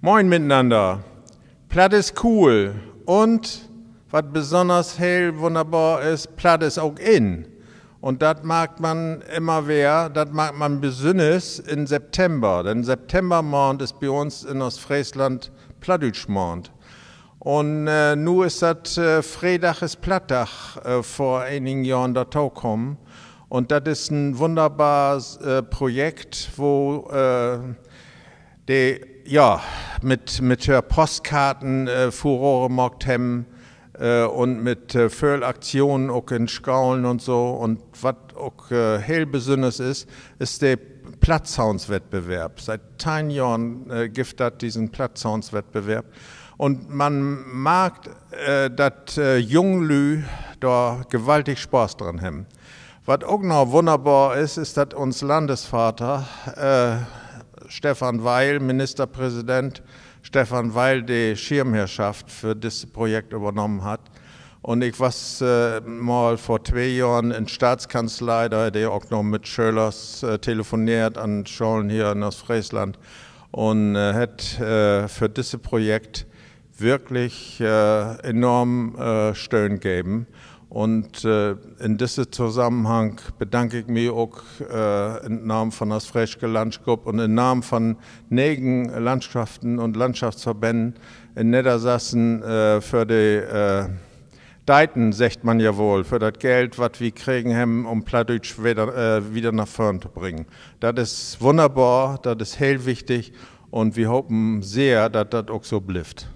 Moin miteinander. Platt ist cool und was besonders hell wunderbar ist, Platt ist auch in. Und das mag man immer mehr, das mag man besonders in September. Denn Septembermond ist bei uns in Ostfriesland Plattdeutschmond. Und nu ist das Freitag ist Plattdach vor einigen Jahren dazu gekommen. Und das ist ein wunderbares Projekt, wo die mit Postkarten Furore gemacht haben und mit vielen Aktionen auch in Schaulen und so. Und was auch heel besonders ist der Plattsounds-Wettbewerb. Seit 10 Jahren gibt es diesen Plattsounds-Wettbewerb. Und man mag, dass Junglü da gewaltig Spaß dran haben. Was auch noch wunderbar ist, dass uns Landesvater Stefan Weil, Ministerpräsident Stefan Weil, die Schirmherrschaft für dieses Projekt übernommen hat. Und ich war mal vor 2 Jahren in Staatskanzlei, da hat er auch noch mit Schölers telefoniert an Schulen hier in Ostfriesland und hat für dieses Projekt wirklich enorm Stöhn gegeben. Und in diesem Zusammenhang bedanke ich mich auch im Namen von der Ostfriesischen Landesgruppe und im Namen von einigen Landschaften und Landschaftsverbänden in Niedersachsen für die Deiten, sagt man ja wohl, für das Geld, was wir kriegen haben, um Plattdeutsch wieder nach vorn zu bringen. Das ist wunderbar, das ist heel wichtig und wir hoffen sehr, dass das auch so bleibt.